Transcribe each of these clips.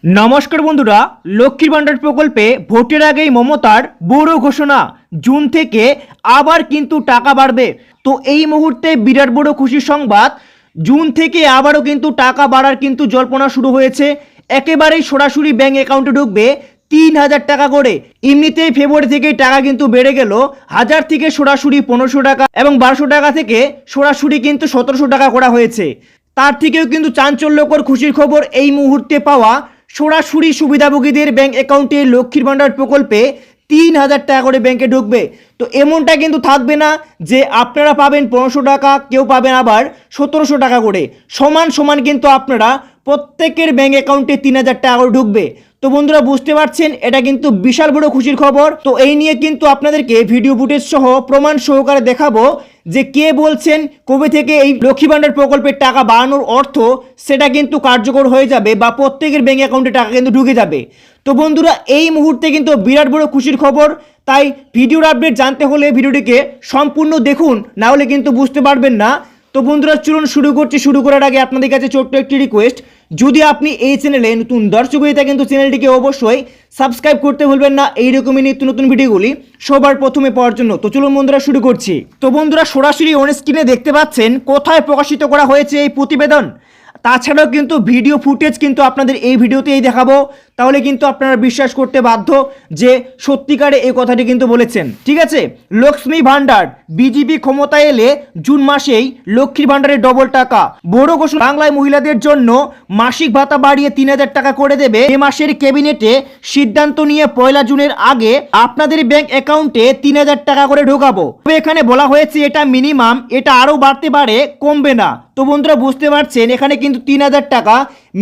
নমস্কার বন্ধুরা, লক্ষ্মীর ভান্ডার প্রকল্পে ভোটের আগেই মমতার বড় ঘোষণা, জুন থেকে আবার কিন্তু টাকা বাড়বে। তো এই মুহূর্তে বিরাট বড় খুশির সংবাদ, জুন থেকে আবারও কিন্তু টাকা বাড়ার কিন্তু জল্পনা শুরু হয়েছে। একেবারেই সরাসরি ব্যাংক অ্যাকাউন্টে ঢুকবে ৩,০০০ টাকা করে। এমনিতেই ফেব্রুয়ারি থেকে টাকা কিন্তু বেড়ে গেল ১,০০০ থেকে সরাসরি ১৫০০ টাকা এবং ১২০০ টাকা থেকে সরাসরি কিন্তু ১৭০০ টাকা করা হয়েছে। তার থেকেও কিন্তু চাঞ্চল্যকর খুশির খবর এই মুহূর্তে পাওয়া, সরাসরি সুবিধাভোগীদের ব্যাংক অ্যাকাউন্টে লক্ষ্মীর ভান্ডার প্রকল্পে ৩,০০০ টাকা করে ব্যাংকে ঢুকবে। তো এমনটা কিন্তু থাকবে না যে আপনারা পাবেন ১৫০০ টাকা, কেউ পাবেন আবার ১৭০০ টাকা করে। সমান সমান কিন্তু আপনারা প্রত্যেকের ব্যাংক অ্যাকাউন্টে ৩,০০০ টাকা করে ঢুকবে। তো বন্ধুরা বুঝতে পারছেন, এটা কিন্তু বিশাল বড় খুশির খবর। তো এই নিয়ে কিন্তু আপনাদেরকে ভিডিও ফুটেজ সহ প্রমাণ সহকারে দেখাবো যে কে বলছেন কবে থেকে এই লক্ষ্মী ভান্ডার প্রকল্পের টাকা বাড়ানোর অর্থ সেটা কিন্তু কার্যকর হয়ে যাবে বা প্রত্যেকের ব্যাংক অ্যাকাউন্টে টাকা কিন্তু ঢুকে যাবে। তো বন্ধুরা এই মুহূর্তে কিন্তু বিরাট বড় খুশির খবর, তাই ভিডিওর আপডেট জানতে হলে ভিডিওটিকে সম্পূর্ণ দেখুন, না হলে কিন্তু বুঝতে পারবেন না। তো বন্ধুরা চলুন শুরু করছি। শুরু করার আগে আপনাদের কাছে ছোট্ট একটি রিকোয়েস্ট, যদি আপনি এই চ্যানেলে নতুন দর্শক হয়ে থাকেন তো চ্যানেলটিকে অবশ্যই সাবস্ক্রাইব করতে ভুলবেন না, এইরকমই নিত্য নতুন ভিডিওগুলি সবার প্রথমে পাওয়ার জন্য। তো চলুন বন্ধুরা শুরু করছি। তো বন্ধুরা সরাসরি অন স্ক্রিনে দেখতে পাচ্ছেন কোথায় প্রকাশিত করা হয়েছে এই প্রতিবেদন। তাছাড়াও কিন্তু ভিডিও ফুটেজ কিন্তু আপনাদের এই ভিডিওতেই দেখাবো, তাহলে কিন্তু আপনারা বিশ্বাস করতে বাধ্য যে সত্যিকারে এই কথাটি কিন্তু বলেছেন। ঠিক আছে, লক্ষ্মী ভান্ডার, বিজেপি ক্ষমতায় এলে জুন মাসেই লক্ষ্মীর ভান্ডারের ডবল টাকা, বড় ঘোষণা। বাংলায় মহিলাদের জন্য মাসিক ভাতা বাড়িয়ে ৩,০০০ টাকা করে দেবে। এ মাসের ক্যাবিনেটে সিদ্ধান্ত নিয়ে ১ জুনের আগে আপনাদের ব্যাংক অ্যাকাউন্টে ৩,০০০ টাকা করে ঢোকাবো। তবে এখানে বলা হয়েছে এটা মিনিমাম, এটা আরও বাড়তে পারে, কমবে না। তো বন্ধুরা বুঝতে পারছেন, এখানে কিন্তু ৩,০০০ টাকা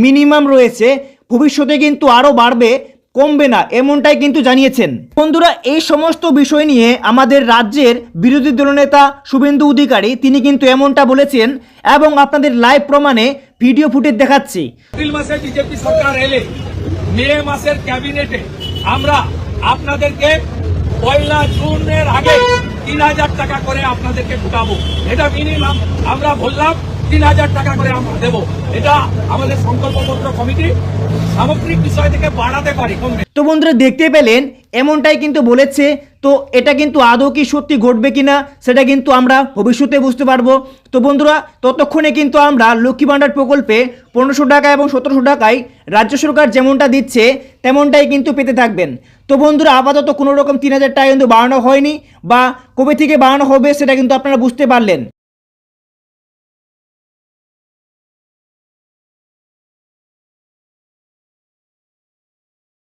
মিনিমাম রয়েছে, ভবিষ্যতে কিন্তু আরও বাড়বে, কমবে না, এমনটাই কিন্তু জানিয়েছেন। বন্ধুরা এই সমস্ত বিষয় নিয়ে আমাদের রাজ্যের বিরোধী দলনেতা শুভেন্দু অধিকারী তিনি কিন্তু এমনটা বলেছেন এবং আপনাদের লাইভ প্রমাণে ভিডিও ফুটেজ দেখাচ্ছি। এপ্রিল মাসে বিজেপি সরকার এলে মে মাসের ক্যাবিনেটে আমরা আপনাদেরকে ১ জুনের আগে ৩,০০০ টাকা করে আপনাদেরকে ঢুকাবো। এটা মিনিমাম আমরা বললাম, ৩,০০০ টাকা করে আমরা দেবো। এটা আমাদের সংকল্পপত্র কমিটি সামগ্রিক বিষয় থেকে বাড়াতে পারি, কমবে। তো বন্ধুরা দেখতে পেলেন, এমনটাই কিন্তু বলেছে। তো এটা কিন্তু আদৌ কি সত্যি ঘটবে কিনা সেটা কিন্তু আমরা ভবিষ্যতে বুঝতে পারবো। তো বন্ধুরা ততক্ষণে কিন্তু আমরা লক্ষ্মী ভান্ডার প্রকল্পে ১৫০০ টাকা এবং ১৭০০ টাকায় রাজ্য সরকার যেমনটা দিচ্ছে তেমনটাই কিন্তু পেতে থাকবেন। তো বন্ধুরা আপাতত কোনো রকম ৩,০০০ টাকা কিন্তু বাড়ানো হয়নি, বা কবে থেকে বাড়ানো হবে সেটা কিন্তু আপনারা বুঝতে পারলেন।